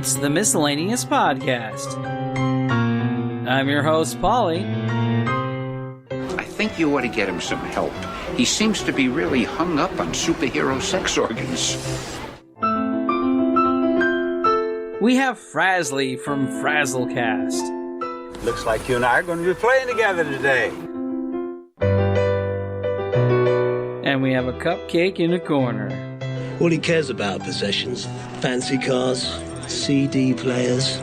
It's the Miscellaneous Podcast. I'm your host, Polly. I think you ought to get him some help. He seems to be really hung up on superhero sex organs. We have Frasley from Frazzlecast. Looks like you and I are going to be playing together today. And we have a Cupcake in the corner. All he cares about are possessions, fancy cars, CD players.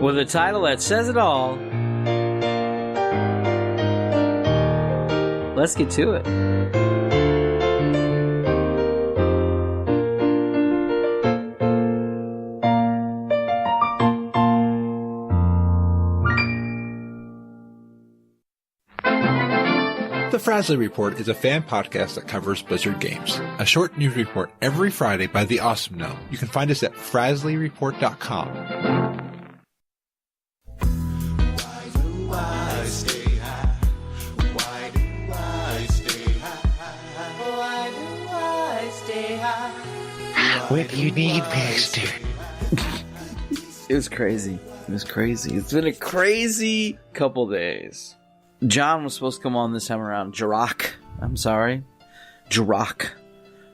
With a title that says it all, let's get to it. The Frasley Report is a fan podcast that covers Blizzard games. A short news report every Friday by the Awesome Gnome. You can find us at frasley.report.com. What do you need, Master? It was crazy. It's been a crazy couple days. John was supposed to come on this time around. Jirok.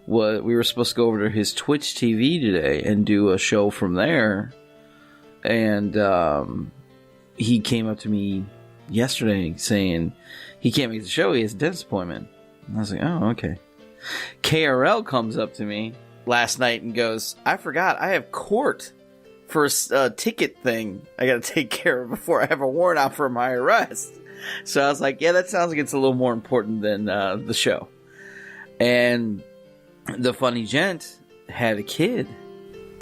We were supposed to go over to his Twitch TV today and do a show from there. And he came up to me yesterday saying he can't make the show. He has a dentist appointment. And I was like, oh, okay. KRL comes up to me last night and goes, I forgot I have court for a ticket thing I got to take care of before I have a warrant out for my arrest. So I was like, yeah, that sounds like it's a little more important than the show. And the funny gent had a kid.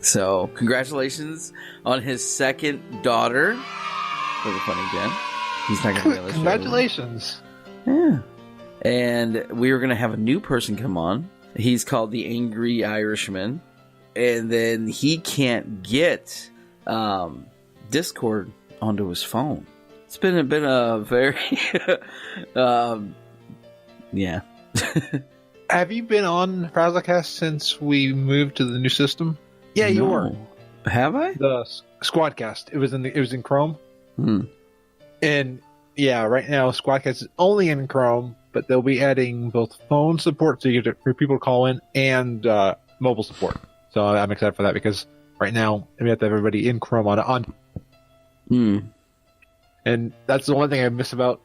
So congratulations on his second daughter for the funny gent. He's not going to be on the show. Congratulations. Yeah. And we were going to have a new person come on. He's called the Angry Irishman. And then he can't get Discord onto his phone. It's been a very, yeah. Have you been on Frazzlecast since we moved to the new system? Yeah, you were. Have I? The Squadcast. It was in Chrome. Hmm. And yeah, right now Squadcast is only in Chrome, but they'll be adding both phone support so you get for people to call in and mobile support. So I'm excited for that because right now we have to have everybody in Chrome on. Hmm. And that's the one thing I miss about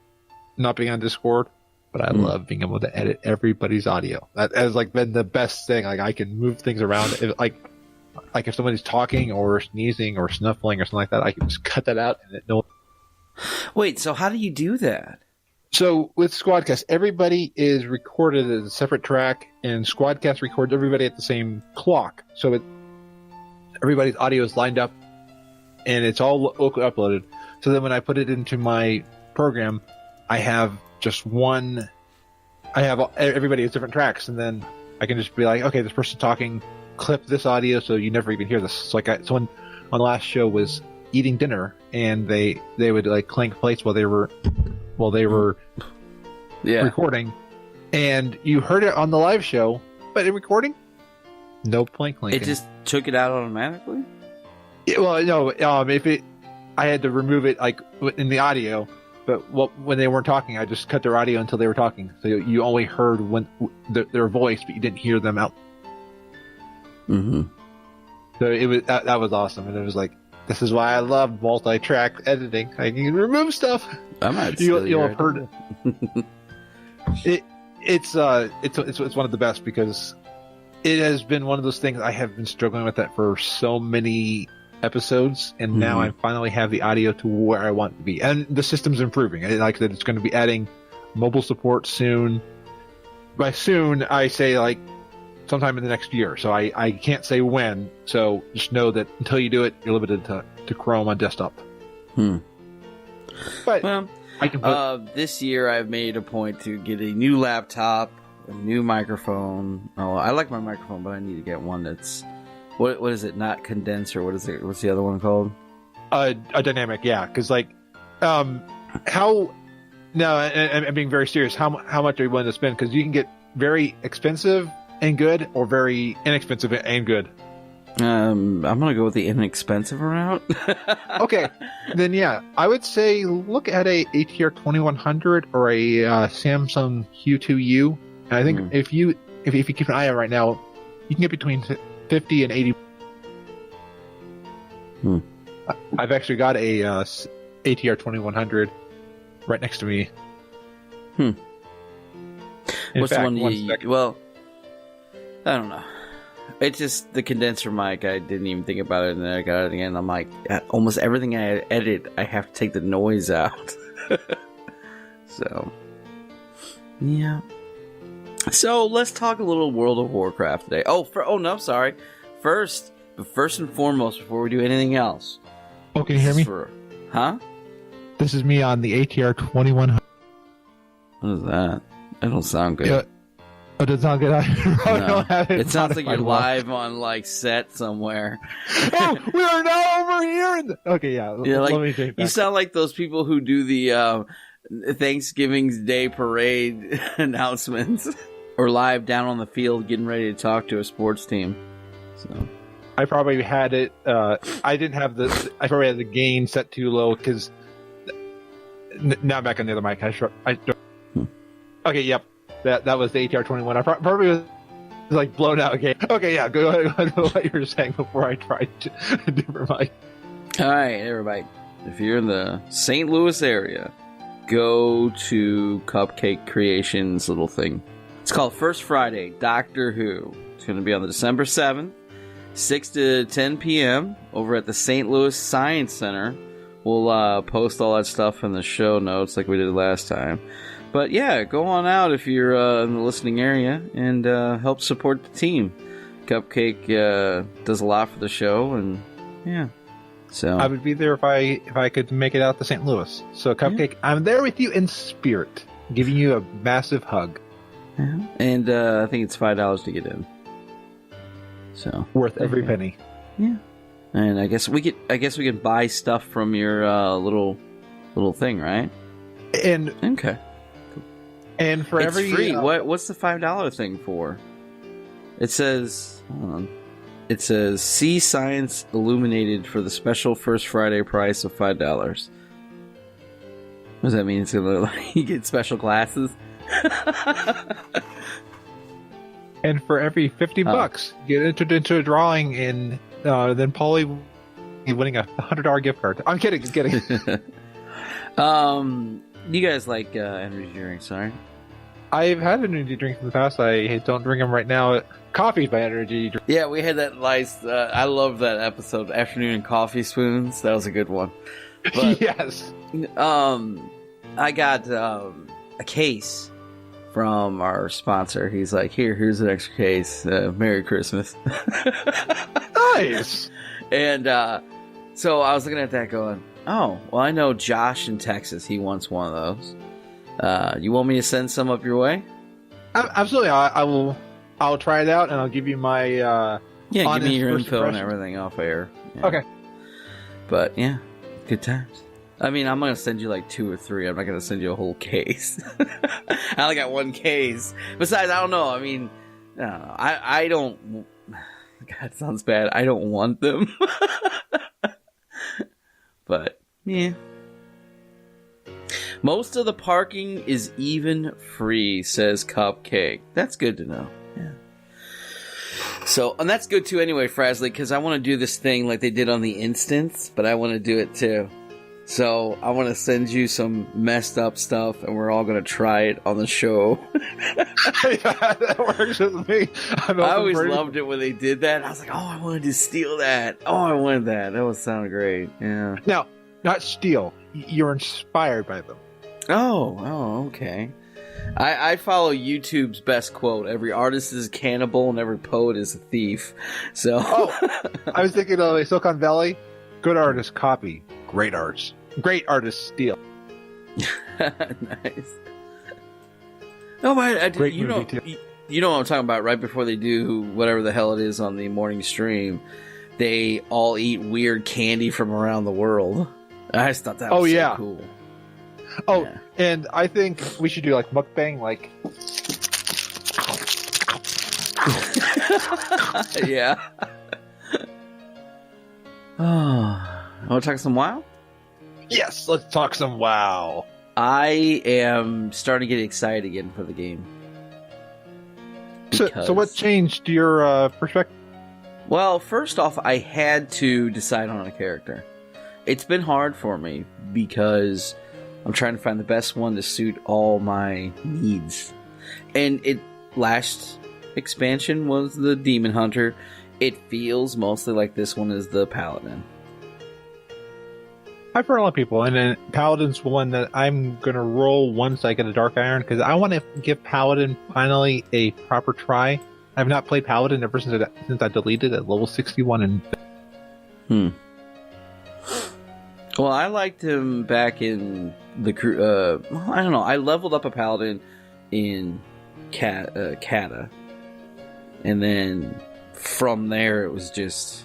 not being on Discord. But I love being able to edit everybody's audio. That has been the best thing. I can move things around. If somebody's talking or sneezing or snuffling or something like that, I can just cut that out and no. Wait, so how do you do that? So with Squadcast, everybody is recorded as a separate track, and Squadcast records everybody at the same clock. So everybody's audio is lined up, and it's all locally uploaded. So then when I put it into my program, I have just one. I have everybody has different tracks, and then I can just be like, okay, this person's talking, clip this audio so you never even hear this. So someone on the last show was eating dinner, and they would clank plates while they were recording, and you heard it on the live show, but in recording, no plank clanking. It just took it out automatically? Well, no, I had to remove it in the audio, but when they weren't talking, I just cut their audio until they were talking. So you only heard their voice, but you didn't hear them out. Mm-hmm. So it was that was awesome, and it was like, this is why I love multi-track editing. I can remove stuff. I might you'll have heard it. It's one of the best because it has been one of those things I have been struggling with that for so many episodes, and now I finally have the audio to where I want it to be, and the system's improving. And like I said, it's going to be adding mobile support soon. By soon, I say sometime in the next year. So I can't say when. So just know that until you do it, you're limited to Chrome on desktop. But I can this year I've made a point to get a new laptop, a new microphone. Oh, I like my microphone, but I need to get one that's what is it? Not condenser. What is it? What's the other one called? A dynamic, yeah. Because how? No, I'm being very serious. How much are you willing to spend? Because you can get very expensive and good, or very inexpensive and good? I'm gonna go with the inexpensive route. Okay, then yeah, I would say look at a ATR 2100 or a Samsung Q2U. And I think if you keep an eye out right now, you can get between 50 and 80. I've actually got a ATR 2100 right next to me. What's the one you? Well, I don't know. It's just the condenser mic. I didn't even think about it, and then I got it again. I'm like, almost everything I edit, I have to take the noise out. So, yeah. So let's talk a little World of Warcraft today. Sorry. First and foremost, before we do anything else. Oh, can you hear me? Huh? This is me on the ATR 2100. What is that? That don't sound good. Yeah. Oh, does it sound good? I No. don't have It sounds like you're live on set somewhere. Oh, we are now over here. Okay, yeah. Let me take that. You sound like those people who do the Thanksgiving Day parade announcements, or live down on the field getting ready to talk to a sports team. So I probably had it. I didn't have I probably had the gain set too low because now I'm back on the other mic. Okay, yep. That was the ATR 21. I probably was like blown out again. Okay, yeah. Go ahead with what you were saying before I tried a different mic. All right, everybody. If you're in the St. Louis area, go to Cupcake Creations little thing. It's called First Friday Doctor Who. It's going to be on the December 7th, 6 to 10 p.m. over at the St. Louis Science Center. We'll post all that stuff in the show notes like we did last time. But yeah, go on out if you're in the listening area and help support the team. Cupcake does a lot for the show, and yeah. So I would be there if I could make it out to St. Louis. So Cupcake, yeah. I'm there with you in spirit, giving you a massive hug. Yeah. And I think it's $5 to get in. So worth every penny. Yeah. And I guess we can buy stuff from your little thing, right? And okay. And for it's every free. What's the $5 thing for? It says, hold on. It says see science illuminated for the special First Friday price of $5. What does that mean? It's gonna you get special glasses. And for every $50, get entered into a drawing, and then Paulie will be winning a $100 gift card. I'm kidding. You guys like energy drinks, right? I've had energy drinks in the past. I don't drink them right now. Coffee's my energy drink. Yeah, we had that nice. I love that episode, Afternoon and Coffee Spoons. That was a good one. But, yes. I got a case from our sponsor. He's like, here's an extra case. Merry Christmas. Nice. And so I was looking at that going, oh, well, I know Josh in Texas. He wants one of those. You want me to send some up your way? Absolutely. I will. I'll try it out, and I'll give you my give me your info and everything off air. Yeah. Okay. But yeah, good times. I mean, I'm gonna send you like 2 or 3. I'm not gonna send you a whole case. I only got 1 case. Besides, I don't know. I mean, I don't. God, it sounds bad. I don't want them. But yeah. Most of the parking is even free, says Cupcake. That's good to know. Yeah. So, and that's good too anyway, Frasley, because I want to do this thing like they did on the Instance, but I want to do it too. So, I want to send you some messed up stuff, and we're all going to try it on the show. That works with me. I always loved it when they did that. I was like, oh, I wanted to steal that. Oh, I wanted that. That would sound great. Yeah. Now, not steal. You're inspired by them. Oh, okay. I follow YouTube's best quote. Every artist is a cannibal and every poet is a thief. So I was thinking of Silicon Valley. Good artists copy. Great artists steal. Nice. No, but you know what I'm talking about. Right before they do whatever the hell it is on the morning stream, they all eat weird candy from around the world. I just thought that was so cool. Oh, yeah. And I think we should do like mukbang, like Yeah. Oh, want to talk some WoW? Yes, let's talk some WoW. I am starting to get excited again for the game. So what changed your perspective? Well, first off, I had to decide on a character. It's been hard for me because I'm trying to find the best one to suit all my needs. And last expansion was the Demon Hunter. It feels mostly like this one is the Paladin. I've heard a lot of people, and then Paladin's one that I'm going to roll once I get a Dark Iron, because I want to give Paladin finally a proper try. I've not played Paladin ever since I deleted at level 61. Well, I liked him back in the crew. I don't know. I leveled up a Paladin in Kata. And then from there, it was just,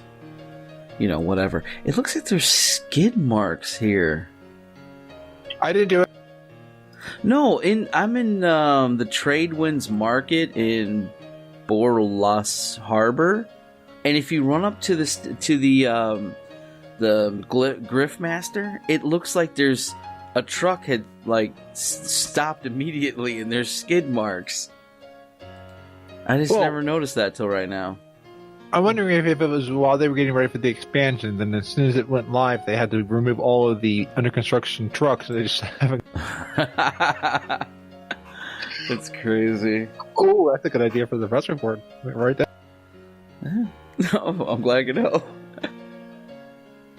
whatever. It looks like there's skid marks here. I didn't do it. No, I'm in the Tradewinds Market in Borlas Harbor. And if you run up to the Griffmaster, it looks like there's a truck had stopped immediately and there's skid marks. I just never noticed that till right now. I'm wondering if it was while they were getting ready for the expansion, then as soon as it went live, they had to remove all of the under construction trucks, so they just haven't. That's crazy. Oh, that's a good idea for the press report. Right there. No, I'm glad I could help.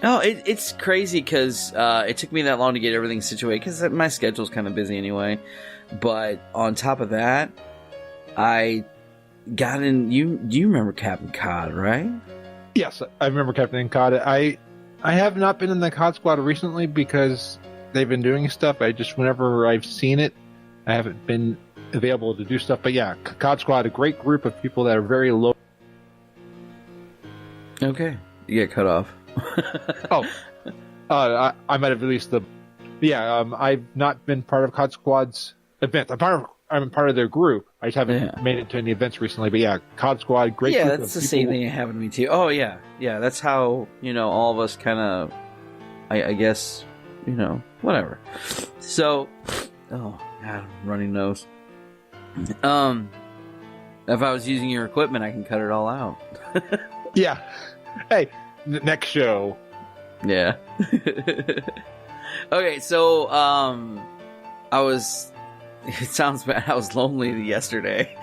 No, it's crazy because it took me that long to get everything situated because my schedule's kind of busy anyway. But on top of that, I got in. You remember Captain Cod, right? Yes, I remember Captain Cod. I have not been in the Cod Squad recently because they've been doing stuff. Whenever I've seen it, I haven't been available to do stuff. But yeah, Cod Squad, a great group of people that are very low. Okay, you get cut off. I might have released the. Yeah, I've not been part of Cod Squad's event. I'm part of their group. I just haven't made it to any events recently. But yeah, Cod Squad, great. Yeah, group that's of the people. same thing that happened to me too. Oh yeah, that's how all of us kind of. I guess whatever. So, oh God, running nose. If I was using your equipment, I can cut it all out. Yeah. Hey, next show. Yeah. Okay, so it sounds bad. I was lonely yesterday,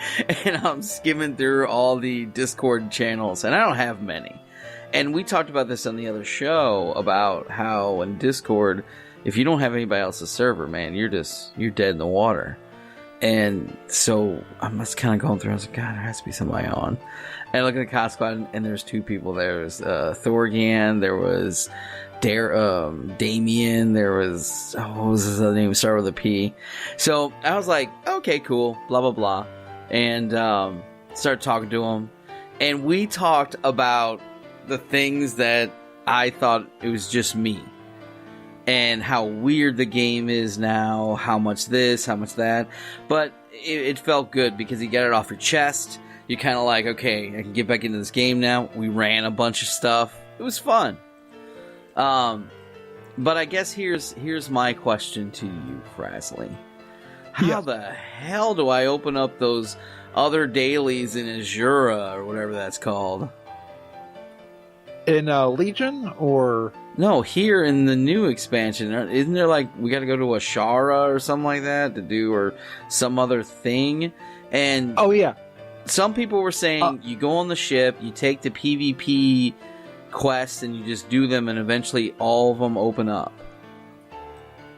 and I'm skimming through all the Discord channels, and I don't have many. And we talked about this on the other show about how in Discord, if you don't have anybody else's server, man, you're dead in the water. And so I'm just kind of going through. I was like, God, there has to be somebody on. And I look at the Cod Squad, and there's two people. There was Thorgan. There was Damien. There was what was his other name? Start with a P. So I was like, okay, cool. Blah blah blah, and started talking to him. And we talked about the things that I thought it was just me. And how weird the game is now, how much this, how much that. But it felt good because you get it off your chest. You're kind of like, okay, I can get back into this game now. We ran a bunch of stuff. It was fun. But I guess here's my question to you, Frasley. How the hell do I open up those other dailies in Azura or whatever that's called? In Legion or... No, here in the new expansion, isn't there we got to go to Ashara or something like that to do, or some other thing? And oh yeah, some people were saying you go on the ship, you take the PvP quests, and you just do them, and eventually all of them open up.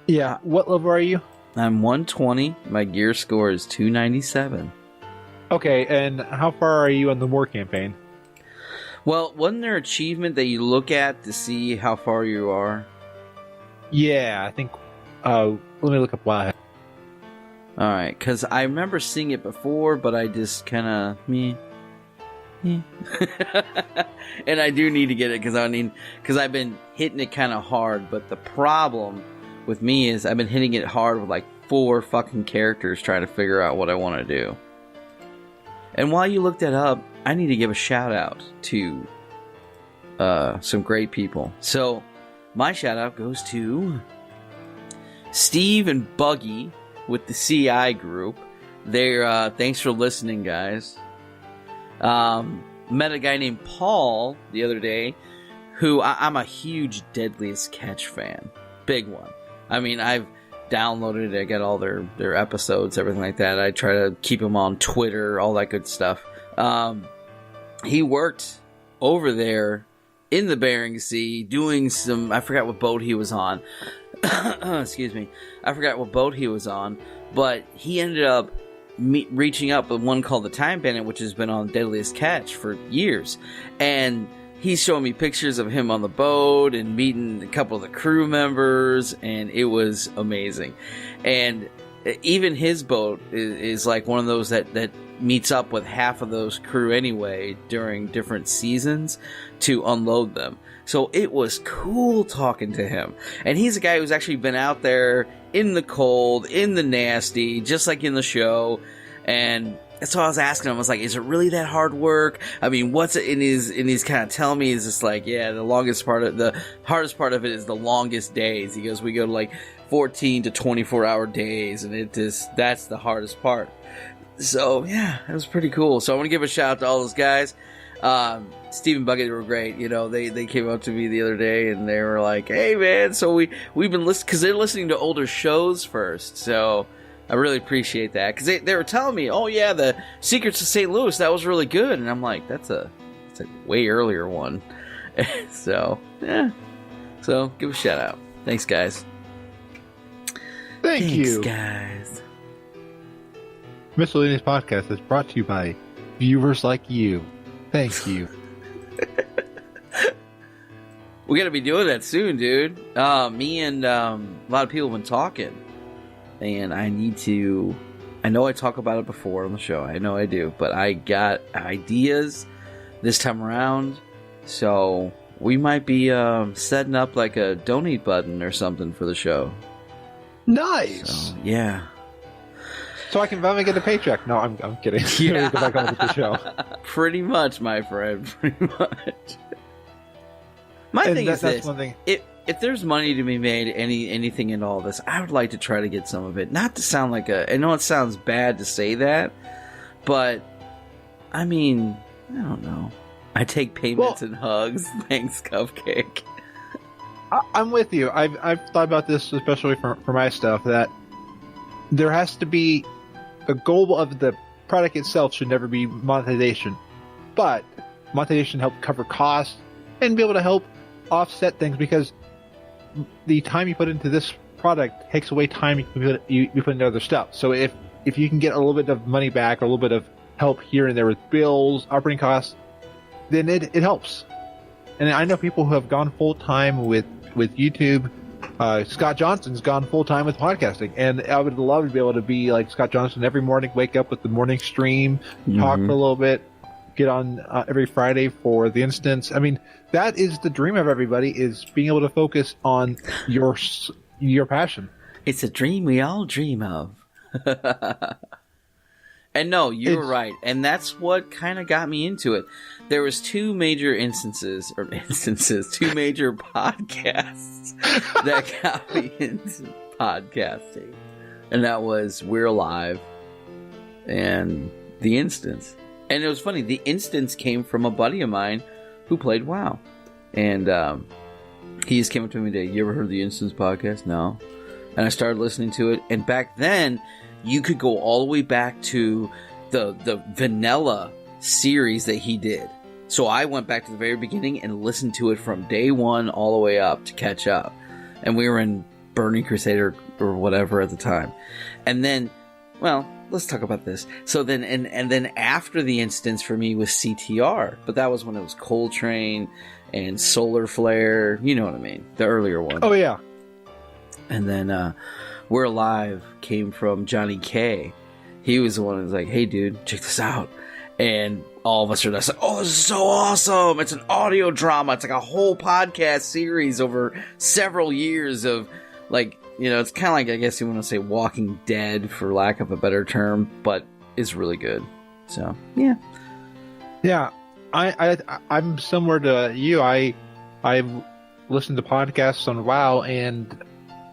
Yeah, what level are you? I'm 120. My gear score is 297. Okay, and how far are you on the war campaign? Well, wasn't there an achievement that you look at to see how far you are? Yeah, I think... let me look up why. Alright, because I remember seeing it before, but I just kind of... meh. And I do need to get it, because I've been hitting it kind of hard, but the problem with me is I've been hitting it hard with 4 fucking characters trying to figure out what I want to do. And while you look that up, I need to give a shout out to some great people. So my shout out goes to Steve and Buggy with the CI group. They're thanks for listening, guys. Met a guy named Paul the other day, who I'm a huge Deadliest Catch fan. Big one. I mean, I've downloaded it. I got all their episodes, everything like that. I try to keep them on Twitter, all that good stuff. He worked over there in the Bering Sea doing some... I forgot what boat he was on. Excuse me. I forgot what boat he was on. But he ended up reaching up with one called the Time Bandit, which has been on Deadliest Catch for years. And he's showing me pictures of him on the boat and meeting a couple of the crew members, and it was amazing. And even his boat is like one of those that meets up with half of those crew anyway during different seasons to unload them. So it was cool talking to him. And he's a guy who's actually been out there in the cold, in the nasty, just like in the show. And so I was asking him, I was like, is it really that hard work? I mean, what's it in his kind of telling me is just like, yeah, the hardest part of it is the longest days. He goes, we go to like 14 to 24 hour days, and that's the hardest part. So yeah, it was pretty cool. So I want to give a shout out to all those guys. Steve and Bucket were great. You know, they came up to me the other day and they were like, hey man, so we've been listening, because they're listening to older shows first. So I really appreciate that, because they were telling me, oh yeah, the Secrets of St. Louis, that was really good. And I'm like, that's a way earlier one. So yeah, so give a shout out. Thanks guys. Thanks, you guys. Miscellaneous Podcast is brought to you by viewers like you. Thank you. We gotta be doing that soon, dude. Me and a lot of people have been talking, and I know I talk about it before on the show. I know I do, but I got ideas this time around, so we might be setting up like a donate button or something for the show. Nice. So, yeah. So I can finally get a paycheck. No, I'm kidding. Yeah. Go back on with the show. Pretty much, my friend. Pretty much. My thing is this: one thing. If there's money to be made, anything in all this, I would like to try to get some of it. Not to sound like I know it sounds bad to say that, but I mean, I don't know. I take payments and hugs. Thanks, Cupcake. I'm with you. I've thought about this, especially for my stuff, that there has to be the goal of the product itself should never be monetization, but monetization help cover costs and be able to help offset things, because the time you put into this product takes away time you put into other stuff. So if you can get a little bit of money back or a little bit of help here and there with bills, operating costs, then it helps. And I know people who have gone full time with YouTube. Scott Johnson's gone full time with podcasting, and I would love to be able to be like Scott Johnson every morning, wake up with the morning stream, talk for a little bit, get on every Friday for the instance. I mean, that is the dream of everybody, is being able to focus on your passion. It's a dream we all dream of. And no, you're right. And that's what kind of got me into it. There was two major two major podcasts that got me into podcasting. And that was We're Alive and The Instance. And it was funny, The Instance came from a buddy of mine who played WoW. And he just came up to me today, you ever heard The Instance podcast? No. And I started listening to it. And back then, you could go all the way back to the vanilla series that he did. So I went back to the very beginning and listened to it from day one all the way up to catch up. And we were in Burning Crusade or whatever at the time. And then, well, let's talk about this. So then, and then after The Instance for me was CTR. But that was when it was Coltrane and Solar Flare. You know what I mean? The earlier one. Oh, yeah. And then We're Alive came from Johnny K. He was the one who was like, hey, dude, check this out. And all of us are just like, oh, this is so awesome. It's an audio drama. It's like a whole podcast series over several years of, like, you know, it's kind of like, I guess you want to say Walking Dead, for lack of a better term, but it's really good. So yeah. Yeah, I'm similar to you. I've listened to podcasts on WoW, and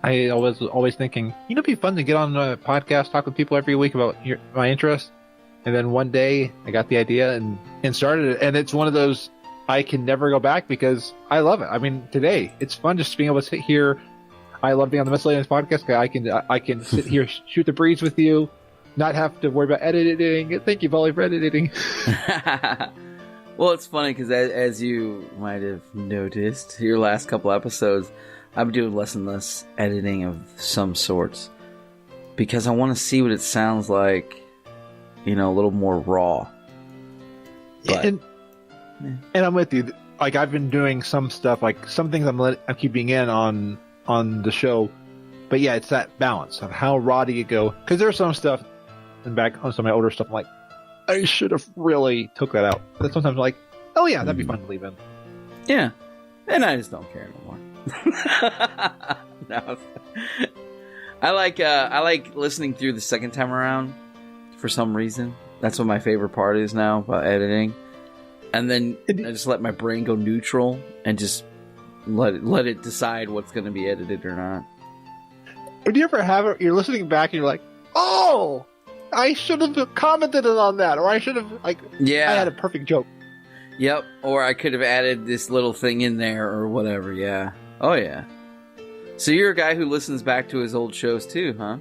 I was always thinking, it'd be fun to get on a podcast, talk with people every week about my interests. And then one day I got the idea and started it, and it's one of those I can never go back because I love it. I mean, today it's fun just being able to sit here. I love being on the Miscellaneous Podcast. I can sit here, shoot the breeze with you, not have to worry about editing. Thank you, Volley, for editing. Well, it's funny because as you might have noticed, your last couple episodes, I'm doing less and less editing of some sorts because I want to see what it sounds like, a little more raw. But, and I'm with you. Like, I've been doing some stuff, like some things I'm keeping in on the show, but yeah, it's that balance of how raw do you go? Because there's some stuff, and back on some of my older stuff, I'm like, I should have really took that out. But sometimes I'm like, oh yeah, that'd be fun to leave in. Yeah, and I just don't care anymore. No, I like listening through the second time around for some reason. That's what my favorite part is now about editing. And then I just let my brain go neutral and just let it decide what's going to be edited or not. Do you ever have it? You're listening back and you're like, oh, I should have commented on that, or I should have I had a perfect joke. Yep, or I could have added this little thing in there or whatever. Yeah. Oh yeah. So you're a guy who listens back to his old shows too, huh?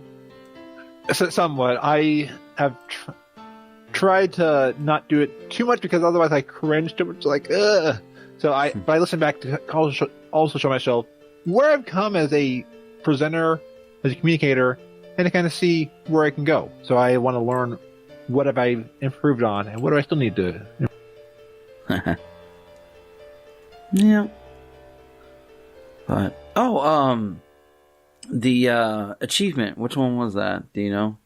Somewhat. I have tried to not do it too much because otherwise I cringe too much. Like, ugh. So I listen back to also show myself where I've come as a presenter, as a communicator, and to kind of see where I can go. So I want to learn what have I improved on and what do I still need to. Yeah. But the achievement. Which one was that? Do you know?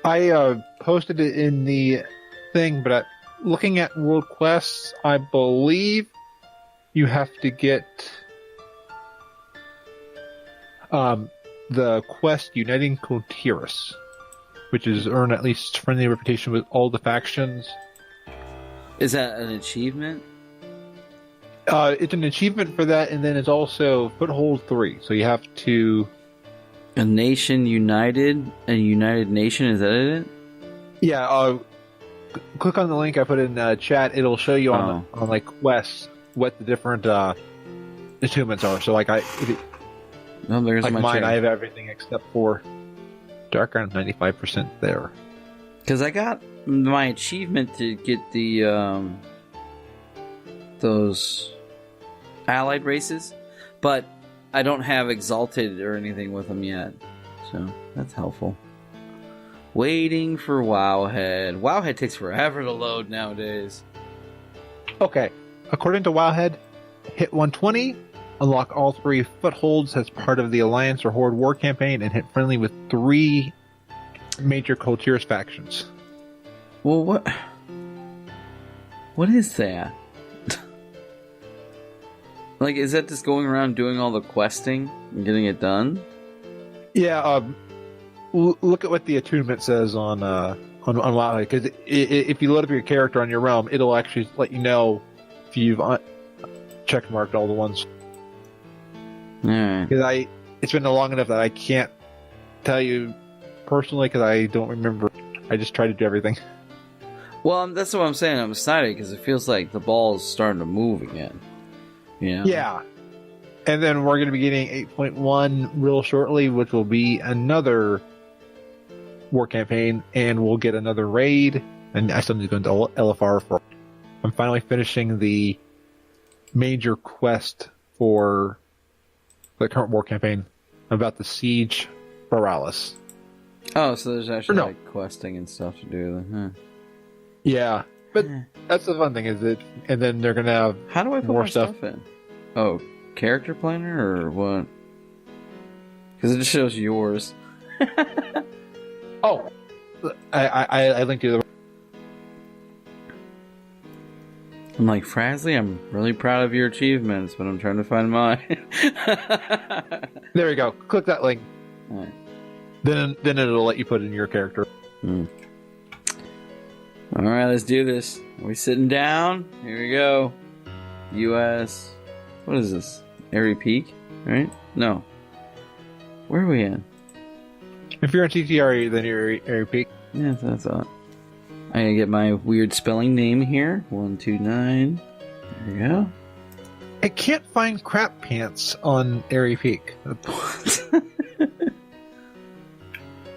I posted it in the thing, but looking at World Quests, I believe you have to get the quest Uniting Cotiris, which is earn at least friendly reputation with all the factions. Is that an achievement? It's an achievement for that, and then it's also Foothold 3. So you have to... A nation united? A united nation? Is that it? Yeah, click on the link I put in chat. It'll show you on like quests what the different achievements are. So like there's like my mine, chair. I have everything except for Dark. 95% there. Because I got my achievement to get the those allied races, but I don't have Exalted or anything with them yet. So that's helpful. Waiting for Wowhead. Wowhead takes forever to load nowadays. Okay. According to Wowhead, hit 120, unlock all 3 footholds as part of the Alliance or Horde War campaign, and hit friendly with 3 major Cotiris factions. Well, what is that? Like, is that just going around doing all the questing and getting it done? Yeah, look at what the attunement says on WoW, because if you load up your character on your realm, it'll actually let you know if you've checkmarked all the ones. Because it's been long enough that I can't tell you personally because I don't remember. I just try to do everything. Well, that's what I'm saying. I'm excited because it feels like the ball's starting to move again. You know? Yeah. And then we're going to be getting 8.1 real shortly, which will be another war campaign, and we'll get another raid. And I still need to go into LFR for. I'm finally finishing the major quest for the current war campaign about the siege Borealis. Oh, so there's actually like questing and stuff to do then, huh? Yeah, but that's the fun thing, is it? And then they're gonna have how do I put more my stuff in? Oh, character planner or what? Because it just shows yours. Oh, I linked you the. I'm like, Frasley, I'm really proud of your achievements, but I'm trying to find mine. There we go. Click that link. All right. Then it'll let you put in your character. right, let's do this. Are we sitting down? Here we go. U.S. What is this? Airy Peak? Right? No. Where are we in? If you're on TTR, then you're Airy Peak. Yeah, that's what I thought. I gotta get my weird spelling name here. 129. There we go. I can't find crap pants on Airy Peak.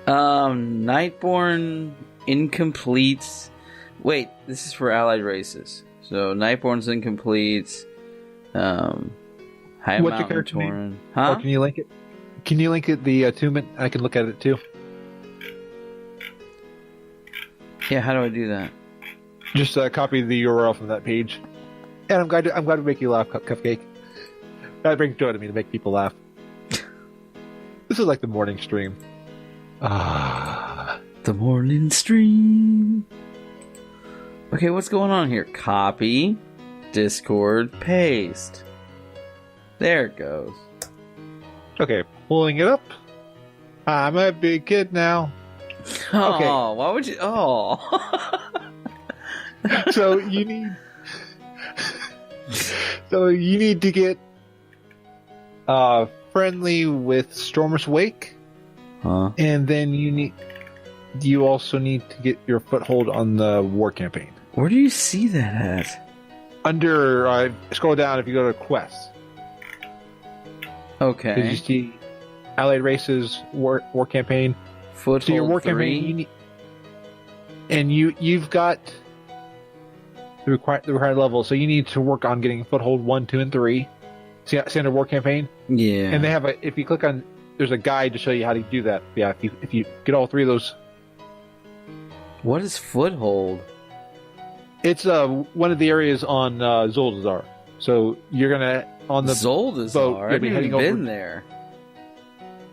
Nightborn incomplete. Wait, this is for allied races. So Nightborn's incomplete. High What's Mountain your character name? Tauren. Huh? Or can you link it? Can you link it the attunement? I can look at it too. Yeah, how do I do that? Just copy the URL from that page. And I'm glad to make you laugh, Cupcake. That brings joy to me to make people laugh. This is like the morning stream. The morning stream. Okay, what's going on here? Copy, Discord, paste. There it goes. Okay, pulling it up. I'm a big kid now. Oh, Okay. Why would you? Oh. So you need to get friendly with Storm's Wake, and then you also need to get your foothold on the war campaign. Where do you see that at? Under scroll down if you go to quests. Okay. Because you see Allied Races war campaign. Foothold So your war 3. campaign, you've got the required level. So you need to work on getting foothold 1, 2, and 3. Standard war campaign. Yeah. And they have if you click on, there's a guide to show you how to do that. Yeah, if you get all 3 of those. What is foothold? It's one of the areas on Zoldazar. So you're gonna on the Zoldazar. boat. I've never even been there.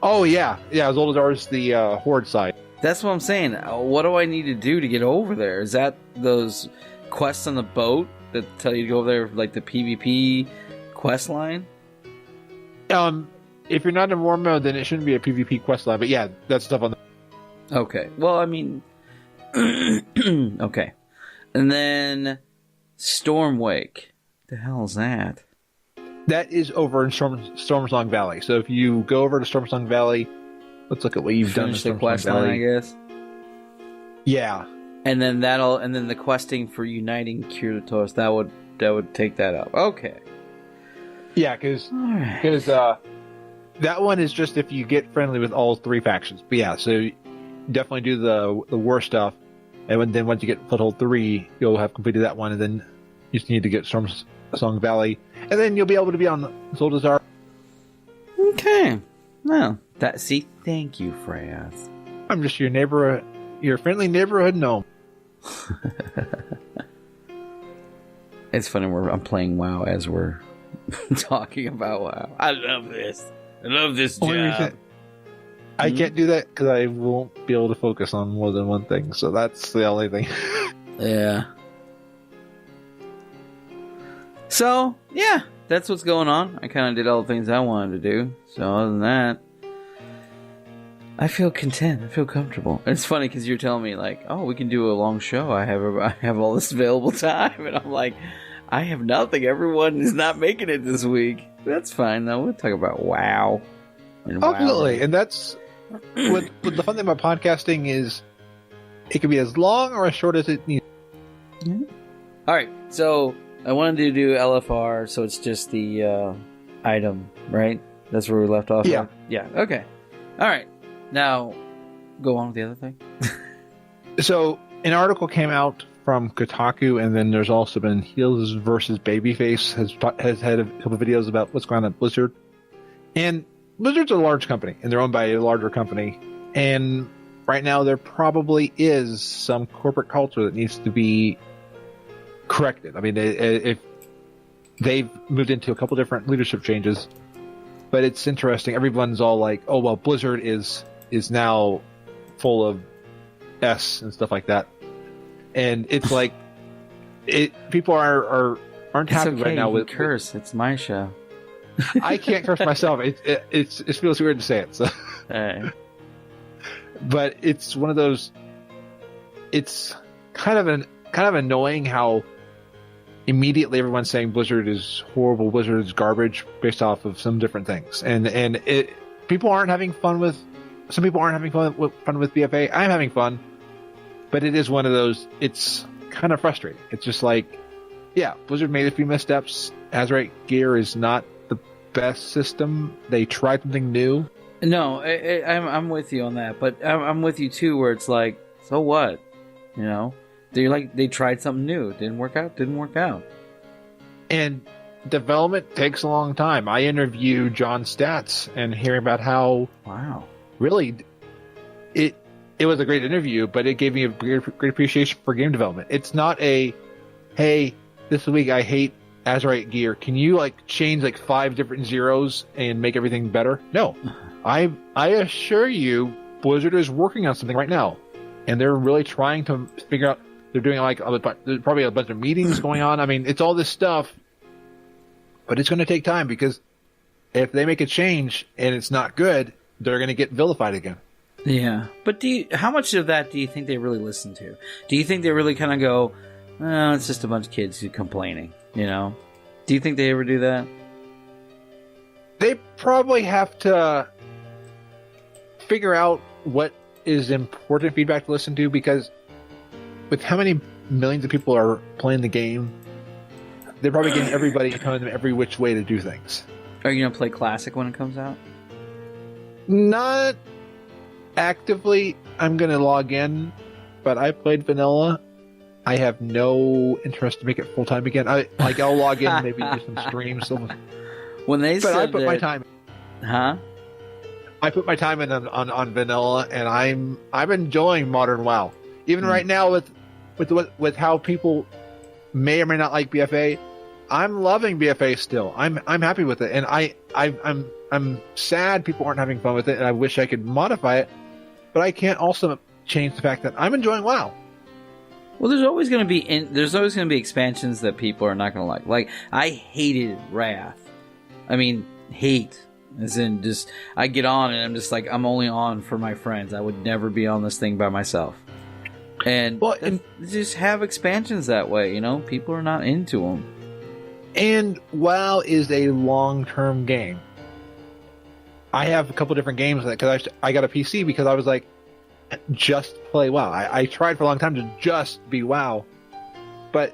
Oh yeah. Zoldazar is the Horde side. That's what I'm saying. What do I need to do to get over there? Is that those quests on the boat that tell you to go over there, like the PvP quest line? If you're not in war mode, then it shouldn't be a PvP quest line. But yeah, that's stuff on the. Okay. Well, I mean, okay. And then Stormwake. The hell is that? That is over in Stormsong Valley. So if you go over to Stormsong Valley, let's look at what you've done in Finish the Stormsong quest Valley. line, I guess. Yeah. And then the questing for uniting Kiritoris, that would take that up. Okay. Yeah, because Alright. that one is just if you get friendly with all 3 factions. But yeah, so definitely do the war stuff, and then once you get foothold 3, you'll have completed that one, and then you just need to get Stormsong Valley, and then you'll be able to be on Zoldazar. Okay. Well, thank you, Freya. I'm just your friendly neighborhood gnome. It's funny I'm playing WoW as we're talking about WoW. I love this. I love this Only job. reason I can't do that because I won't be able to focus on more than one thing. So that's the only thing. Yeah. So, yeah, that's what's going on. I kind of did all the things I wanted to do. So, other than that, I feel content. I feel comfortable. And it's funny because you're telling me, like, oh, we can do a long show. I have all this available time. And I'm like, I have nothing. Everyone is not making it this week. That's fine, though. We'll talk about WoW. And Absolutely. WoW. And that's what the fun thing about podcasting is it can be as long or as short as it needs. Yeah. All right. So, I wanted to do LFR, so it's just the item, right? That's where we left off? Yeah. At? Yeah, okay. All right. Now, go on with the other thing. So, an article came out from Kotaku, and then there's also been Heels versus Babyface has had a couple of videos about what's going on at Blizzard. And Blizzard's a large company, and they're owned by a larger company. And right now, there probably is some corporate culture that needs to be corrected. I mean, if they've moved into a couple different leadership changes, but it's interesting. Everyone's all like, "Oh well, Blizzard is now full of S and stuff like that," and it's like, people aren't happy okay, right now you with can curse. It's my show. I can't curse myself. It feels weird to say it. So. Hey. But it's one of those. It's kind of kind of annoying how immediately everyone's saying Blizzard is horrible, Blizzard is garbage based off of some different things. And people aren't having fun with, some people aren't having fun with BFA. I'm having fun, but it is one of those, it's kind of frustrating. It's just like, yeah, Blizzard made a few missteps. Azerite gear is not the best system. They tried something new. No, I'm with you on that, but I'm with you too, where it's like, so what? You know, they tried something new, didn't work out. And development takes a long time. I interviewed John Statz and hearing about how really it was a great interview, but it gave me a great appreciation for game development. It's not a, hey, this week I hate Azerite gear. Can you like change like 5 different zeros and make everything better? No. I assure you, Blizzard is working on something right now, and they're really trying to figure out. They're doing like there's probably a bunch of meetings going on. I mean, it's all this stuff, but it's going to take time because if they make a change and it's not good, they're going to get vilified again. Yeah, but how much of that do you think they really listen to? Do you think they really kind of go, "Oh, it's just a bunch of kids who complaining"? You know? Do you think they ever do that? They probably have to figure out what is important feedback to listen to, because with how many millions of people are playing the game, they're probably getting everybody telling them every which way to do things. Are you going to play Classic when it comes out? Not actively. I'm going to log in, but I played Vanilla. I have no interest to make it full time again. I'll log in, maybe do some streams. When they said I put my time. Huh? I put my time in on Vanilla, and I'm enjoying modern WoW. Even right now with how people may or may not like BFA, I'm loving BFA still. I'm happy with it, and I'm sad people aren't having fun with it, and I wish I could modify it, but I can't also change the fact that I'm enjoying WoW. Well, there's always going to be expansions that people are not going to like. Like, I hated Wrath. I mean, hate. As in, just, I get on and I'm just like, I'm only on for my friends. I would never be on this thing by myself. And just have expansions that way, you know? People are not into them. And WoW is a long-term game. I have a couple different games because I got a PC because I was like, just play WoW. I tried for a long time to just be WoW, but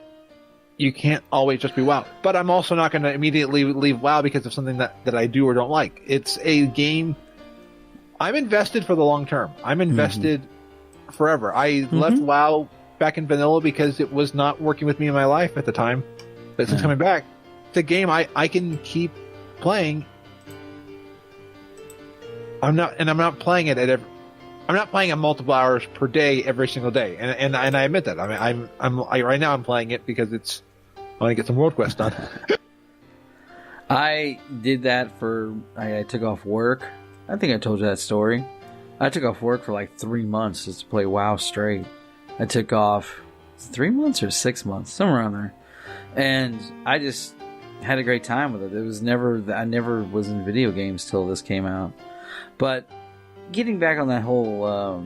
you can't always just be WoW. But I'm also not going to immediately leave WoW because of something that I do or don't like. It's a game. I'm invested for the long term. I'm invested forever. I left WoW back in Vanilla because it was not working with me in my life at the time. But since coming back, it's a game I can keep playing. I'm not playing it I'm not playing it multiple hours per day every single day, and I admit that. I mean, right now I'm playing it because I want to get some World Quest done. I did that I took off work. I think I told you that story. I took off work for like 3 months just to play WoW straight. I took off 3 months or 6 months, somewhere around there, and I just had a great time with it. I never was in video games till this came out, but. Getting back on that whole,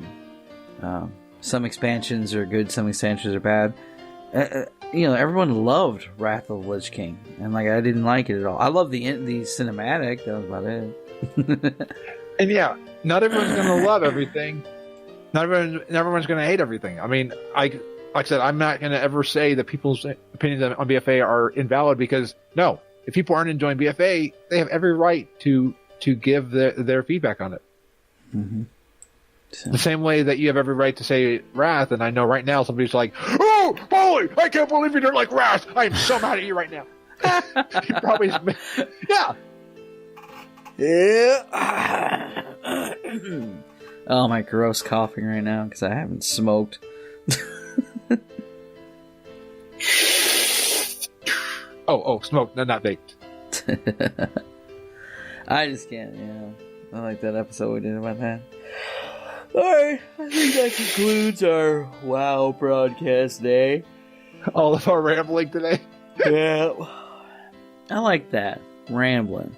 some expansions are good, some expansions are bad. Everyone loved Wrath of the Lich King, and like I didn't like it at all. I love the cinematic. That was about it. And yeah, not everyone's going to love everything. Not everyone's going to hate everything. I mean, like I said, I'm not going to ever say that people's opinions on BFA are invalid because no, if people aren't enjoying BFA, they have every right to give their feedback on it. So. The same way that you have every right to say Wrath, and I know right now somebody's like, "Oh, Polly, I can't believe you don't like Wrath. I am so mad at you right now." He probably, yeah. Oh, my gross coughing right now because I haven't smoked. oh, smoked, no, not baked. I just can't. Yeah. I like that episode we did about that. Alright, I think that concludes our WoW broadcast day. All of our rambling today. Yeah. I like that. Rambling.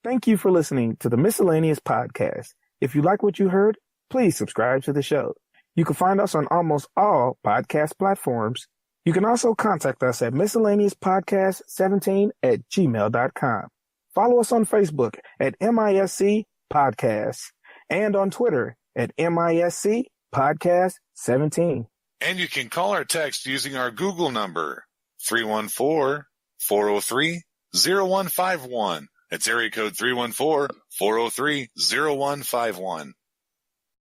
Thank you for listening to the Miscellaneous Podcast. If you like what you heard, please subscribe to the show. You can find us on almost all podcast platforms. You can also contact us at miscellaneouspodcast17@gmail.com. Follow us on Facebook at MISC Podcasts and on Twitter at MISC Podcast 17. And you can call or text using our Google number, 314-403-0151. That's area code 314-403-0151.